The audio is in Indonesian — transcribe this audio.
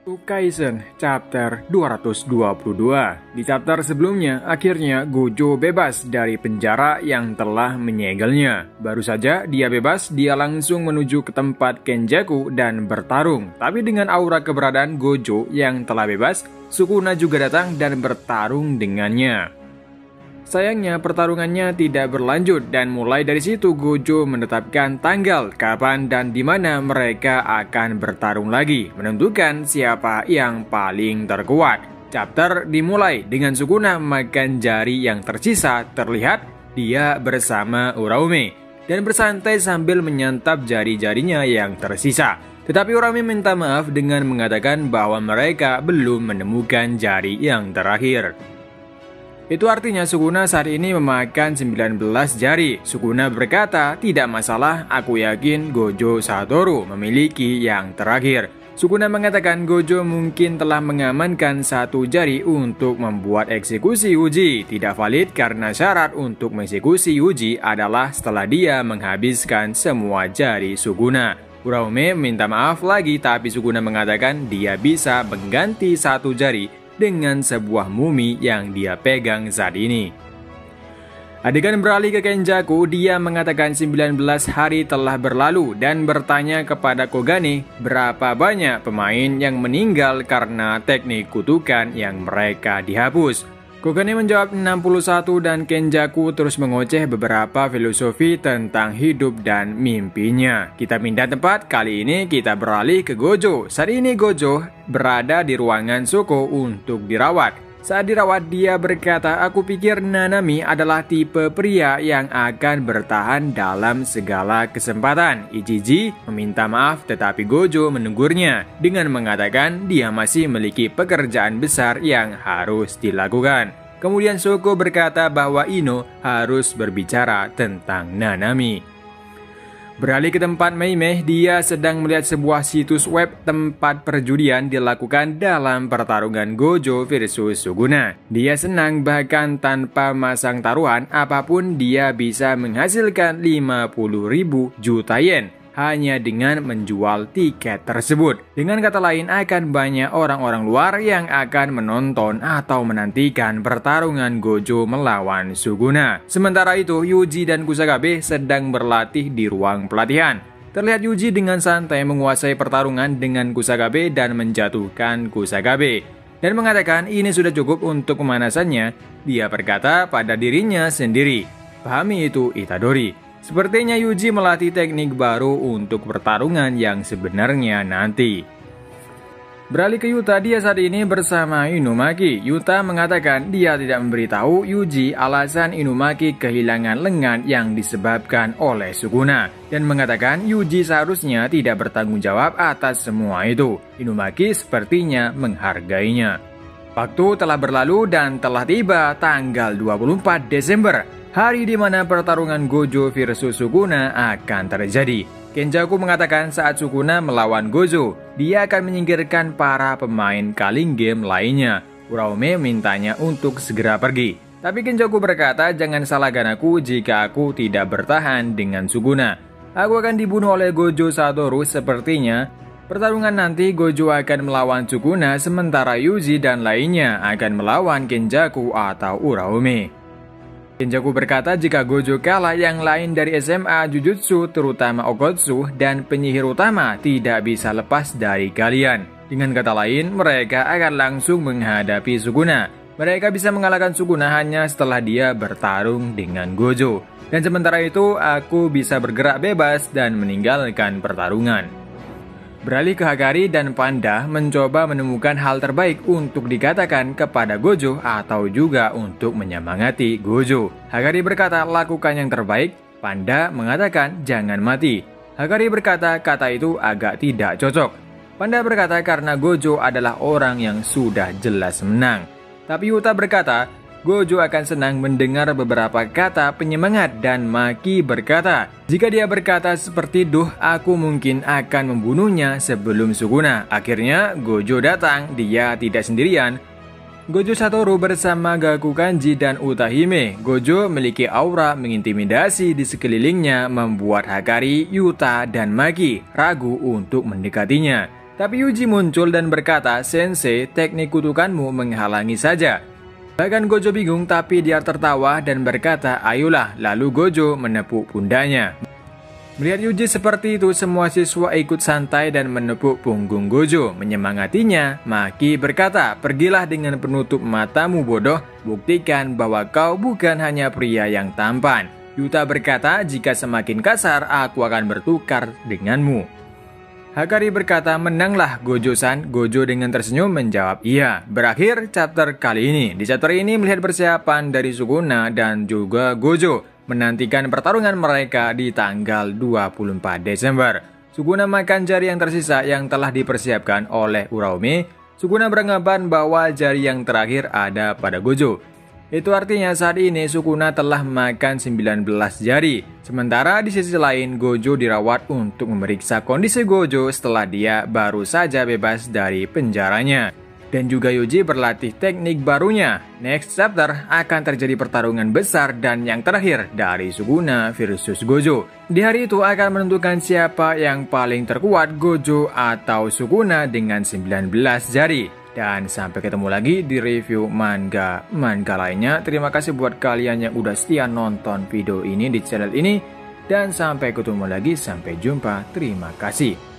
Kaisen chapter 222. Di chapter sebelumnya, akhirnya Gojo bebas dari penjara yang telah menyegelnya. Baru saja dia bebas, dia langsung menuju ke tempat Kenjaku dan bertarung. Tapi dengan aura keberadaan Gojo yang telah bebas, Sukuna juga datang dan bertarung dengannya. Sayangnya pertarungannya tidak berlanjut dan mulai dari situ Gojo menetapkan tanggal kapan dan di mana mereka akan bertarung lagi, menentukan siapa yang paling terkuat. Chapter dimulai dengan Sukuna makan jari yang tersisa, terlihat dia bersama Uraume dan bersantai sambil menyantap jari-jarinya yang tersisa. Tetapi Uraume minta maaf dengan mengatakan bahwa mereka belum menemukan jari yang terakhir. Itu artinya Sukuna saat ini memakan 19 jari. Sukuna berkata, tidak masalah, aku yakin Gojo Satoru memiliki yang terakhir. Sukuna mengatakan Gojo mungkin telah mengamankan satu jari untuk membuat eksekusi Uji. Tidak valid karena syarat untuk mengeksekusi Uji adalah setelah dia menghabiskan semua jari Sukuna. Uraume minta maaf lagi tapi Sukuna mengatakan dia bisa mengganti satu jari dengan sebuah mumi yang dia pegang saat ini. Adegan beralih ke Kenjaku, dia mengatakan 19 hari telah berlalu dan bertanya kepada Kogane berapa banyak pemain yang meninggal karena teknik kutukan yang mereka dihapus. Kogane menjawab 61 dan Kenjaku terus mengoceh beberapa filosofi tentang hidup dan mimpinya. Kita pindah tempat, kali ini kita beralih ke Gojo. Saat ini Gojo berada di ruangan Shoko untuk dirawat. Saat dirawat dia berkata, aku pikir Nanami adalah tipe pria yang akan bertahan dalam segala kesempatan. Ichiji meminta maaf tetapi Gojo menegurnya dengan mengatakan dia masih memiliki pekerjaan besar yang harus dilakukan. Kemudian Shoko berkata bahwa Ino harus berbicara tentang Nanami. Beralih ke tempat Meimei, dia sedang melihat sebuah situs web tempat perjudian dilakukan dalam pertarungan Gojo versus Sukuna. Dia senang bahkan tanpa masang taruhan apapun dia bisa menghasilkan 50.000 juta yen hanya dengan menjual tiket tersebut. Dengan kata lain akan banyak orang-orang luar yang akan menonton atau menantikan pertarungan Gojo melawan Sukuna. Sementara itu Yuji dan Kusakabe sedang berlatih di ruang pelatihan. Terlihat Yuji dengan santai menguasai pertarungan dengan Kusakabe dan menjatuhkan Kusakabe dan mengatakan ini sudah cukup untuk pemanasannya. Dia berkata pada dirinya sendiri, pahami itu Itadori. Sepertinya Yuji melatih teknik baru untuk pertarungan yang sebenarnya nanti. Beralih ke Yuta, dia saat ini bersama Inumaki. Yuta mengatakan dia tidak memberitahu Yuji alasan Inumaki kehilangan lengan yang disebabkan oleh Sukuna. Dan mengatakan Yuji seharusnya tidak bertanggung jawab atas semua itu. Inumaki sepertinya menghargainya. Waktu telah berlalu dan telah tiba tanggal 24 Desember. Hari di mana pertarungan Gojo versus Sukuna akan terjadi. Kenjaku mengatakan saat Sukuna melawan Gojo, dia akan menyingkirkan para pemain Calling Game lainnya. Uraume mintanya untuk segera pergi. Tapi Kenjaku berkata, jangan salahkan aku jika aku tidak bertahan dengan Sukuna. Aku akan dibunuh oleh Gojo Satoru sepertinya. Pertarungan nanti Gojo akan melawan Sukuna sementara Yuji dan lainnya akan melawan Kenjaku atau Uraume. Kenjaku berkata jika Gojo kalah yang lain dari SMA Jujutsu terutama Okotsu dan penyihir utama tidak bisa lepas dari kalian. Dengan kata lain mereka akan langsung menghadapi Sukuna. Mereka bisa mengalahkan Sukuna hanya setelah dia bertarung dengan Gojo. Dan sementara itu aku bisa bergerak bebas dan meninggalkan pertarungan. Beralih ke Hakari dan Panda mencoba menemukan hal terbaik untuk dikatakan kepada Gojo atau juga untuk menyemangati Gojo. Hakari berkata lakukan yang terbaik, Panda mengatakan jangan mati. Hakari berkata kata itu agak tidak cocok. Panda berkata karena Gojo adalah orang yang sudah jelas menang. Tapi Yuta berkata Gojo akan senang mendengar beberapa kata penyemangat dan Maki berkata, jika dia berkata seperti duh, aku mungkin akan membunuhnya sebelum Sukuna. Akhirnya Gojo datang, dia tidak sendirian. Gojo Satoru bersama Gaku Kanji dan Utahime. Gojo memiliki aura mengintimidasi di sekelilingnya membuat Hakari, Yuta, dan Maki ragu untuk mendekatinya. Tapi Yuji muncul dan berkata, "Sensei, teknik kutukanmu menghalangi saja." Bahkan Gojo bingung, tapi dia tertawa dan berkata, "Ayolah." Lalu Gojo menepuk pundaknya. Melihat Yuji seperti itu, semua siswa ikut santai dan menepuk punggung Gojo. Menyemangatinya, Maki berkata, "Pergilah dengan penutup matamu, bodoh. Buktikan bahwa kau bukan hanya pria yang tampan." Yuta berkata, "Jika semakin kasar, aku akan bertukar denganmu." Hakari berkata, "Menanglah Gojo-san." Gojo dengan tersenyum menjawab iya. Berakhir chapter kali ini. Di chapter ini melihat persiapan dari Sukuna dan juga Gojo menantikan pertarungan mereka di tanggal 24 Desember. Sukuna makan jari yang tersisa yang telah dipersiapkan oleh Uraume. Sukuna beranggapan bahwa jari yang terakhir ada pada Gojo. Itu artinya saat ini Sukuna telah makan 19 jari. Sementara di sisi lain, Gojo dirawat untuk memeriksa kondisi Gojo setelah dia baru saja bebas dari penjaranya. Dan juga Yuji berlatih teknik barunya. Next chapter akan terjadi pertarungan besar dan yang terakhir dari Sukuna versus Gojo. Di hari itu akan menentukan siapa yang paling terkuat, Gojo atau Sukuna dengan 19 jari. Dan sampai ketemu lagi di review manga lainnya. Terima kasih buat kalian yang udah setia nonton video ini di channel ini. Dan sampai ketemu lagi, sampai jumpa. Terima kasih.